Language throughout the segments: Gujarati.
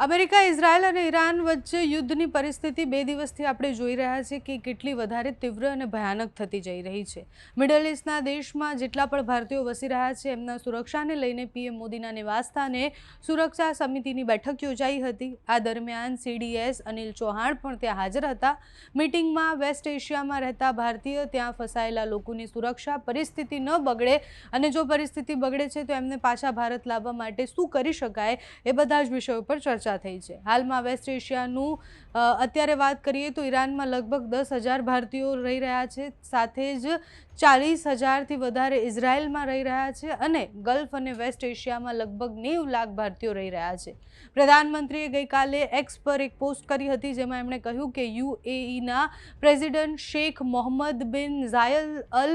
અમેરિકા, ઇઝરાયલ અને ઈરાન વચ્ચે યુદ્ધની પરિસ્થિતિ 2 દિવસથી આપણે જોઈ રહ્યા છીએ કે કેટલી વધારે તીવ્ર અને ભયાનક થતી જઈ રહી છે। મિડલ ઈસ્ટના દેશમાં જેટલા પણ ભારતીયો વસી રહ્યા છે એમના સુરક્ષાને લઈને પીએમ મોદીના નિવાસસ્થાને સુરક્ષા સમિતિની બેઠક યોજાઈ હતી। આ દરમિયાન સીડીએસ અનિલ ચૌહાણ પણ ત્યાં હાજર હતા। મીટિંગમાં વેસ્ટ એશિયામાં રહેતા ભારતીય, ત્યાં ફસાયેલા લોકોની સુરક્ષા પરિસ્થિતિ ન બગડે અને જો પરિસ્થિતિ બગડે છે તો એમને પાછા ભારત લાવવા માટે શું કરી શકાય એ બધા જ વિષયો પર ચર્ચા થઈ છે। હાલમાં વેસ્ટ એશિયાનું અત્યારે વાત કરીએ તો ઈરાનમાં લગભગ 10,000 ભારતીયો રહી રહ્યા છે, સાથે જ 40,000થી વધારે ઇઝરાયલમાં રહી રહ્યા છે અને ગલ્ફ અને વેસ્ટ એશિયામાં લગભગ 90 લાખ ભારતીયો રહી રહ્યા છે। પ્રધાનમંત્રીએ ગઈકાલે એક્સ પર એક પોસ્ટ કરી હતી જેમાં એમણે કહ્યું કે યુએઈના પ્રેસિડેન્ટ શેખ મોહમ્મદ બિન ઝાયદ અલ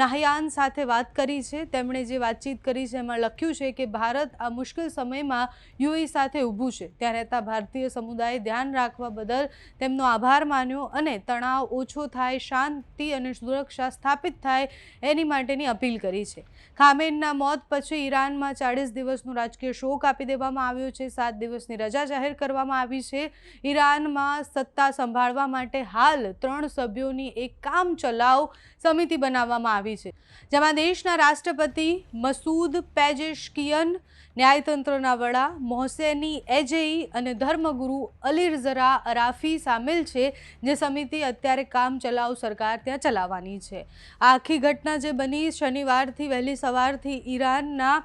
નાહયાન સાથે વાત કરી છે। તેમણે જે વાતચીત કરી છે એમાં લખ્યું છે કે ભારત આ મુશ્કેલ સમયમાં યુએઈ સાથે ઊભું છે। ત્યાં રહેતા ભારતીય સમુદાયે ધ્યાન રાખવા બદલ તેમનો આભાર માન્યો અને તણાવ ઓછો થાય, શાંતિ અને સુરક્ષા સ્થાપિત થાય એની માટેની અપીલ કરી છે। ખામેનીના મોત પછી ઈરાનમાં 40 દિવસનો રાજકીય શોક આપી દેવામાં આવ્યો છે। 7 દિવસની રજા જાહેર કરવામાં આવી છે। ઈરાનમાં સત્તા સંભાળવા માટે હાલ 3 સભ્યોની એક કામચલાઉ સમિતિ બનાવવામાં આવી છે, જેમાં દેશના રાષ્ટ્રપતિ મસૂદ પેજેશકિયન, ન્યાયતંત્રના વડા મોહસેની એજેઈ અને ધર્મગુરુ અલીરઝા અરાફી સામેલ છે, જે સમિતિ અત્યારે કામચલાઉ સરકાર ત્યાં ચલાવવાની છે। આ આખી ઘટના જે બની શનિવારથી વહેલી સવારથી ઈરાનના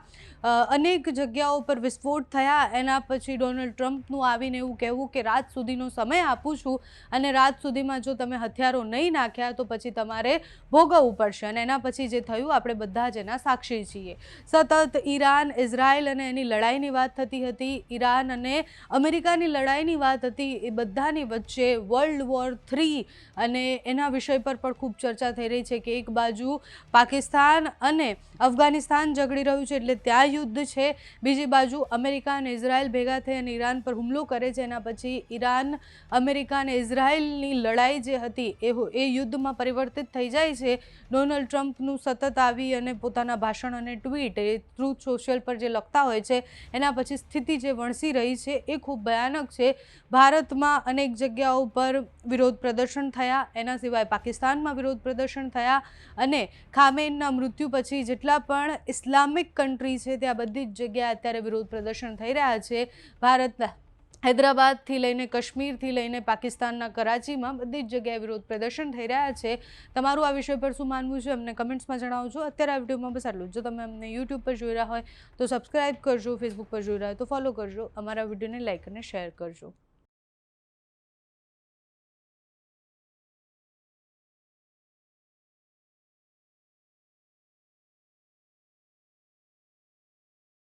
અનેક જગ્યાઓ પર વિસ્ફોટ થયા, એના પછી ડોનાલ્ડ ટ્રમ્પનું આવીને એવું કહેવું કે રાત સુધીનો સમય આપું છું અને રાત સુધીમાં જો તમે હથિયારો નહીં નાખ્યા તો પછી તમારે ભોગવવું પડશે, અને એના પછી જે થયું આપણે બધા જ એના સાક્ષી છીએ। સતત ઈરાન, ઇઝરાયલ અને એની લડાઈની વાત થતી હતી, ઈરાન અને અમેરિકાની લડાઈની વાત હતી, એ બધાની વચ્ચે વર્લ્ડ વોર 3 અને એના વિષય પર પણ ખૂબ ચર્ચા થઈ રહી છે કે એક બાજુ પાકિસ્તાન અને અફઘાનિસ્તાન ઝઘડી રહ્યું છે એટલે ત્યાં યુદ્ધ છે, બીજી બાજુ અમેરિકા અને ઇઝરાયલ ભેગા થઈ અને ઈરાન પર હુમલો કરે છે। એના પછી ઈરાન, અમેરિકા અને ઇઝરાયલની લડાઈ જે હતી એ યુદ્ધમાં પરિવર્તિત થઈ જાય છે। ડોનાલ્ડ ટ્રમ્પનું સતત આવી અને પોતાના ભાષણ અને ટ્વીટ એ ટ્રુથ સોશિયલ પર જે લખતા હોય છે એના પછી સ્થિતિ જે વણસી રહી છે એ ખૂબ ભયાનક છે। ભારતમાં અનેક જગ્યાઓ પર વિરોધ પ્રદર્શન થયા, એના સિવાય પાકિસ્તાનમાં વિરોધ પ્રદર્શન થયા અને ખામેનીના મૃત્યુ પછી જેટલા પણ ઇસ્લામિક કન્ટ્રી છે ત્યાં બધી જ જગ્યાએ અત્યારે વિરોધ પ્રદર્શન થઈ રહ્યા છે। ભારતના હૈદરાબાદથી લઈને કશ્મીરથી લઈને પાકિસ્તાનના કરાચીમાં બધી જ જગ્યાએ વિરોધ પ્રદર્શન થઈ રહ્યા છે। તમારું આ વિષય પર શું માનવું છે અમને કમેન્ટ્સમાં જણાવજો। અત્યારે આ વિડીયોમાં બસ આટલું જ। જો તમે અમને યુટ્યુબ પર જોઈ રહ્યા હોય તો સબસ્ક્રાઈબ કરજો, ફેસબુક પર જોઈ રહ્યા હોય તો ફોલો કરજો, અમારા વિડીયોને લાઈક અને શેર કરજો।